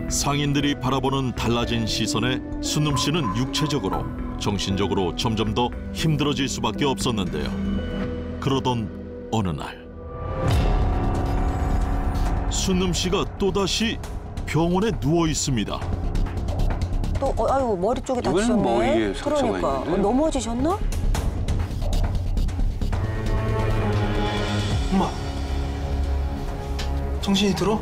상인들이 바라보는 달라진 시선에 순놈 씨는 육체적으로, 정신적으로 점점 더 힘들어질 수밖에 없었는데요. 그러던 어느 날 순놈 씨가 또다시 병원에 누워 있습니다. 아유, 머리 쪽에 이건 다치셨네. 머리에 상처가 그러니까 있는데? 넘어지셨나? 엄마, 정신이 들어?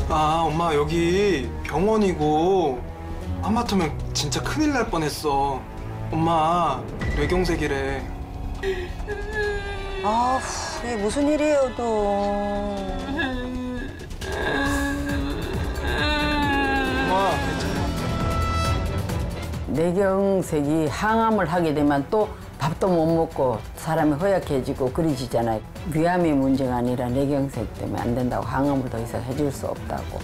아, 엄마 여기 병원이고 하마터면 진짜 큰일 날 뻔했어. 엄마 뇌경색이래. 아우, 이게 무슨 일이에요 또. 엄마 괜찮아? 뇌경색이 항암을 하게 되면 또 밥도 못 먹고 사람이 허약해지고 그러지잖아요. 위암이 문제가 아니라 뇌경색 때문에 안 된다고, 항암을 더 이상 해줄 수 없다고.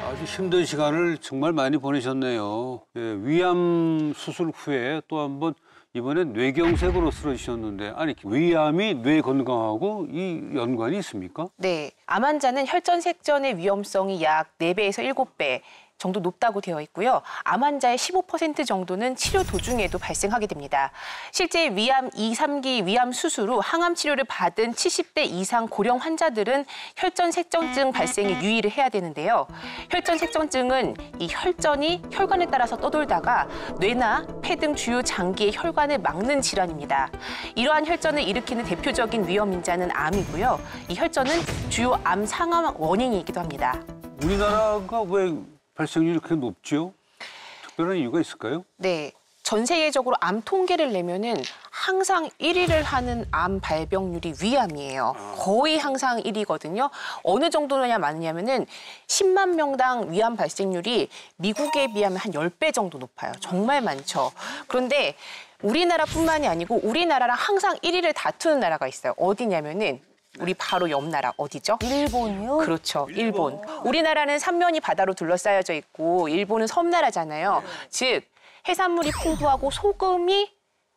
아주 힘든 시간을 정말 많이 보내셨네요. 예, 위암 수술 후에 또 한 번 이번엔 뇌경색으로 쓰러지셨는데, 아니 위암이 뇌 건강하고 이 연관이 있습니까? 네, 암 환자는 혈전색전의 위험성이 약 4배에서 7배 정도 높다고 되어 있고요. 암 환자의 15% 정도는 치료 도중에도 발생하게 됩니다. 실제 위암 2, 3기 위암 수술 후 항암 치료를 받은 70대 이상 고령 환자들은 혈전색전증 발생에 유의를 해야 되는데요. 혈전색전증은 이 혈전이 혈관에 따라서 떠돌다가 뇌나 폐 등 주요 장기의 혈관을 막는 질환입니다. 이러한 혈전을 일으키는 대표적인 위험 인자는 암이고요. 이 혈전은 주요 암 상암 원인이기도 합니다. 우리나라가 왜 발생률이 그렇게 높죠? 특별한 이유가 있을까요? 네, 전 세계적으로 암 통계를 내면은 항상 1위를 하는 암 발병률이 위암이에요. 거의 항상 1위거든요. 어느 정도냐 많으냐면은 10만 명당 위암 발생률이 미국에 비하면 한 10배 정도 높아요. 정말 많죠. 그런데 우리나라뿐만이 아니고 우리나라랑 항상 1위를 다투는 나라가 있어요. 어디냐면은 우리 바로 옆 나라 어디죠? 일본이요? 그렇죠, 일본. 우리나라는 삼면이 바다로 둘러싸여져 있고 일본은 섬나라잖아요. 즉 해산물이 풍부하고 소금이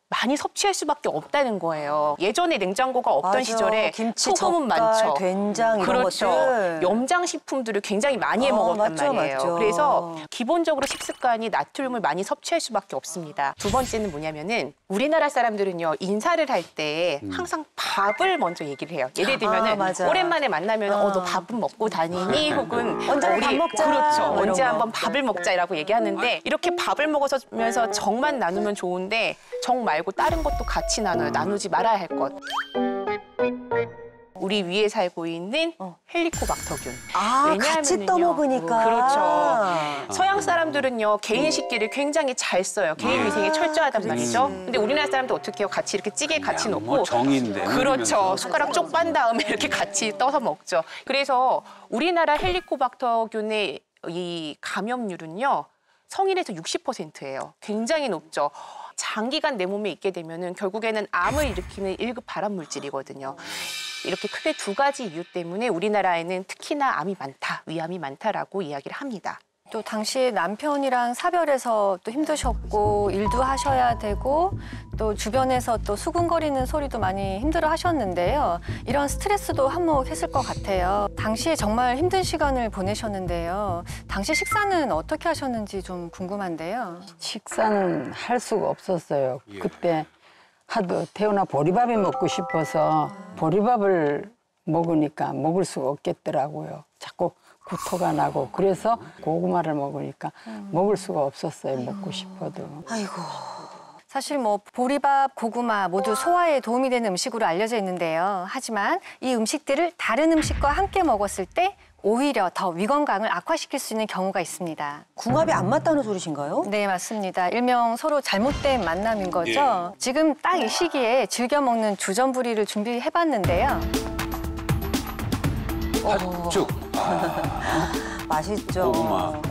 많이 섭취할 수밖에 없다는 거예요. 예전에 냉장고가 없던 맞아. 시절에 김치, 소금은 젓갈, 많죠. 된장 이런 그렇죠. 것들. 염장 식품들을 굉장히 많이 해 먹었단 맞죠, 말이에요. 맞죠. 그래서 기본적으로 식습관이 나트륨을 많이 섭취할 수밖에 없습니다. 두 번째는 뭐냐면은 우리나라 사람들은요 인사를 할 때 항상 밥을 먼저 얘기를 해요. 예를 들면은 맞아. 오랜만에 만나면 너 밥은 먹고 다니니? 혹은 언제 밥 먹자. 그렇죠. 뭐 이런 언제 거. 한번 밥을 먹자라고 얘기하는데 이렇게 밥을 먹으면서 정만 나누면 좋은데 정 말고 다른 것도 같이 나눠요. 나누지 말아야 할 것. 우리 위에 살고 있는 헬리코박터균. 같이 왜냐하면은요, 떠먹으니까. 그렇죠. 서양 사람들은요 개인 식기를 굉장히 잘 써요. 개인 위생이 철저하단 말이죠. 근데 우리나라 사람들 어떻게 해요? 같이 이렇게 찌개 같이 뭐 놓고. 정인데. 그렇죠. 숟가락 쪽 빤 다음에 이렇게 같이 떠서 먹죠. 그래서 우리나라 헬리코박터균의 이 감염률은요 성인에서 60%예요. 굉장히 높죠. 장기간 내 몸에 있게 되면은 결국에는 암을 일으키는 1급 발암 물질이거든요. 이렇게 크게 두 가지 이유 때문에 우리나라에는 특히나 암이 많다, 위암이 많다라고 이야기를 합니다. 또 당시 남편이랑 사별해서 또 힘드셨고 일도 하셔야 되고 또 주변에서 또 수근거리는 소리도 많이 힘들어 하셨는데요. 이런 스트레스도 한몫했을 것 같아요. 당시에 정말 힘든 시간을 보내셨는데요. 당시 식사는 어떻게 하셨는지 좀 궁금한데요. 식사는 할 수가 없었어요. 그때 하도 태어나 보리밥이 먹고 싶어서 보리밥을 먹으니까 먹을 수가 없겠더라고요. 자꾸 구토가 나고 그래서 고구마를 먹으니까 먹을 수가 없었어요. 먹고 싶어도. 아이고. 사실 뭐 보리밥, 고구마 모두 소화에 도움이 되는 음식으로 알려져 있는데요. 하지만 이 음식들을 다른 음식과 함께 먹었을 때 오히려 더 위 건강을 악화시킬 수 있는 경우가 있습니다. 궁합이 안 맞다는 소리신가요? 네, 맞습니다. 일명 서로 잘못된 만남인 거죠. 지금 딱 이 시기에 즐겨 먹는 주전부리를 준비해봤는데요. 팥죽. 맛있죠.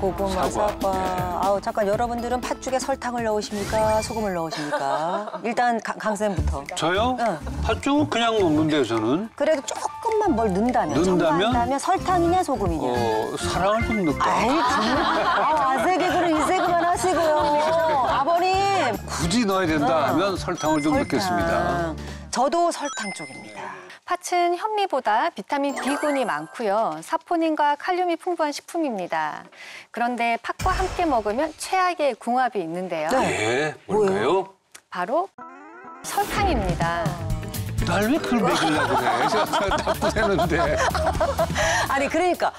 고구마, 사과. 아우, 잠깐 여러분들은 팥죽에 설탕을 넣으십니까? 소금을 넣으십니까? 일단 강쌤부터. 저요? 응. 팥죽은 그냥 먹는데요, 저는. 그래도 조금만 뭘 넣는다면? 넣는다면? 첨가한다면 설탕이냐 소금이냐? 사랑을 좀 넣을까? 아이, 정말. 아세 개그를 이세 그만 하시고요. 아버님. 굳이 넣어야 된다 하면 설탕을 좀 넣겠습니다. 저도 설탕 쪽입니다. 팥은 현미보다 비타민 B군이 많고요. 사포닌과 칼륨이 풍부한 식품입니다. 그런데 팥과 함께 먹으면 최악의 궁합이 있는데요. 네, 뭘까요? 바로 설탕입니다. 날 왜 그걸 먹이려고 그래? 제가 답답해는데. 아니 그러니까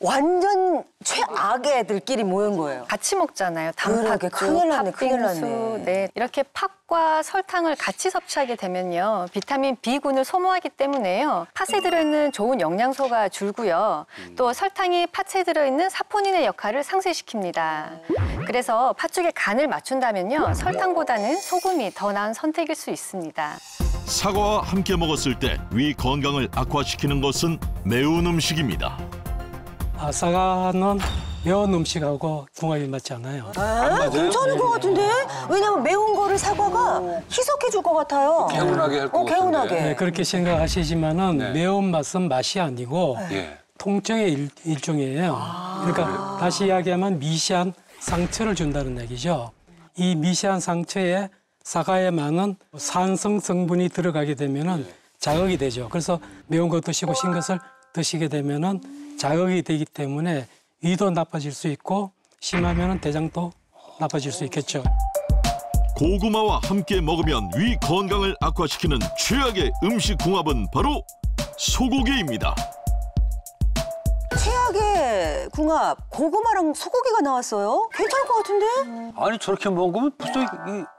완전 최악의 애들끼리 모인 거예요. 같이 먹잖아요. 그러게, 단팥죽, 큰일 났네, 큰일 팥빙수. 났네. 네, 이렇게 팥과 설탕을 같이 섭취하게 되면요. 비타민 B군을 소모하기 때문에요. 팥에 들어있는 좋은 영양소가 줄고요. 또 설탕이 팥에 들어있는 사포닌의 역할을 상쇄시킵니다. 그래서 팥죽의 간을 맞춘다면요. 설탕보다는 소금이 더 나은 선택일 수 있습니다. 사과와 함께 먹었을 때 위 건강을 악화시키는 것은 매운 음식입니다. 사과는 매운 음식하고 궁합이 맞지 않아요. 괜찮은 것 같은데? 왜냐면 매운 거를 사과가 희석해 줄 것 같아요. 개운하게 할 것 같은데. 개운하게. 네, 그렇게 생각하시지만은 네. 매운맛은 맛이 아니고 예. 통증의 일종이에요. 그러니까 다시 이야기하면 미세한 상처를 준다는 얘기죠. 이 미세한 상처에 사과에 많은 산성 성분이 들어가게 되면은 자극이 되죠. 그래서 매운 거 드시고 신 것을 드시게 되면은 자극이 되기 때문에 위도 나빠질 수 있고 심하면은 대장도 나빠질 수 있겠죠. 고구마와 함께 먹으면 위 건강을 악화시키는 최악의 음식 궁합은 바로 소고기입니다. 최악의 궁합, 고구마랑 소고기가 나왔어요? 괜찮을 것 같은데? 아니 저렇게 먹으면 벌써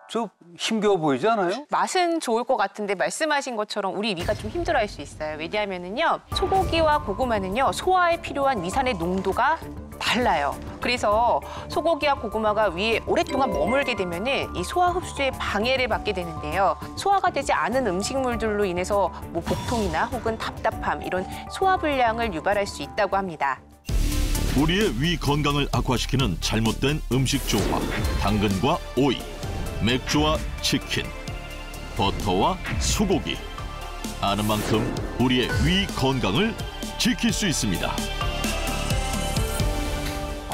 저 힘겨워 보이지 않아요? 맛은 좋을 것 같은데 말씀하신 것처럼 우리 위가 좀 힘들어할 수 있어요. 왜냐하면은요, 소고기와 고구마는요 소화에 필요한 위산의 농도가 달라요. 그래서 소고기와 고구마가 위에 오랫동안 머물게 되면은 이 소화 흡수에 방해를 받게 되는데요. 소화가 되지 않은 음식물들로 인해서 뭐 복통이나 혹은 답답함 이런 소화 불량을 유발할 수 있다고 합니다. 우리의 위 건강을 악화시키는 잘못된 음식 조화, 당근과 오이, 맥주와 치킨, 버터와 소고기. 아는 만큼 우리의 위 건강을 지킬 수 있습니다.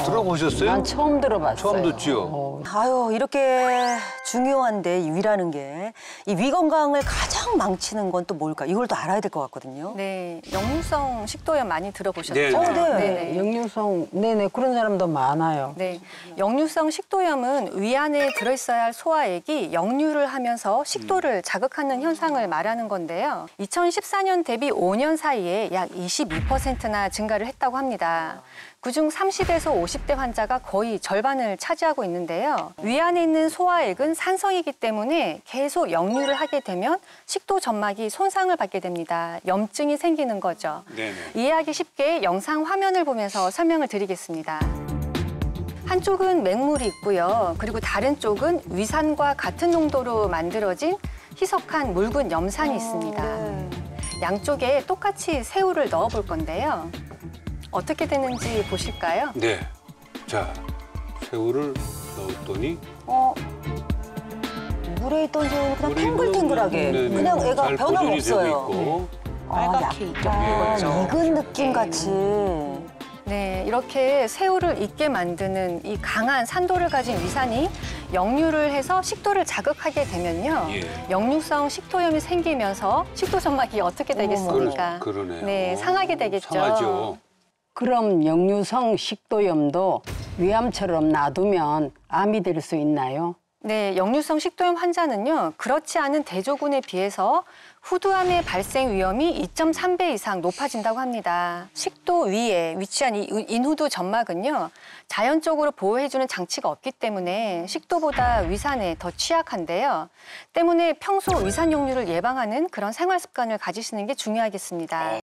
들어보셨어요? 난 처음 들어봤어요. 처음 듣지요? 아유, 이렇게 중요한데 이 위라는 게 이 위 건강을 가장 망치는 건 또 뭘까? 이걸 또 알아야 될 것 같거든요. 네, 역류성 식도염 많이 들어보셨죠? 네. 네. 역류성, 네네, 그런 사람도 많아요. 네, 역류성 식도염은 위 안에 들어있어야 할 소화액이 역류를 하면서 식도를 자극하는 현상을 말하는 건데요. 2014년 대비 5년 사이에 약 22%나 증가를 했다고 합니다. 그중 30에서 50대 환자가 거의 절반을 차지하고 있는데요. 위 안에 있는 소화액은 산성이기 때문에 계속 역류를 하게 되면 식도 점막이 손상을 받게 됩니다. 염증이 생기는 거죠. 네네. 이해하기 쉽게 영상 화면을 보면서 설명을 드리겠습니다. 한쪽은 맹물이 있고요. 그리고 다른 쪽은 위산과 같은 농도로 만들어진 희석한 묽은 염산이 있습니다. 양쪽에 똑같이 새우를 넣어 볼 건데요. 어떻게 되는지 보실까요? 네. 자, 새우를 넣었더니 물에 있던 새우는 그냥 물에 탱글탱글하게 있는 그냥 애가 잘 변함 보존이 되고 없어요. 있고. 빨갛게 익게 약간 되는 거죠. 익은 느낌 같이. 네, 이렇게 새우를 익게 만드는 이 강한 산도를 가진 위산이 역류를 해서 식도를 자극하게 되면요. 예. 역류성 식도염이 생기면서 식도 점막이 어떻게 되겠습니까? 그러네요. 네, 상하게 되겠죠. 상하죠. 그럼 역류성 식도염도 위암처럼 놔두면 암이 될 수 있나요? 네, 역류성 식도염 환자는요, 그렇지 않은 대조군에 비해서 후두암의 발생 위험이 2.3배 이상 높아진다고 합니다. 식도 위에 위치한 이 인후두 점막은요, 자연적으로 보호해주는 장치가 없기 때문에 식도보다 위산에 더 취약한데요. 때문에 평소 위산 역류를 예방하는 그런 생활 습관을 가지시는 게 중요하겠습니다.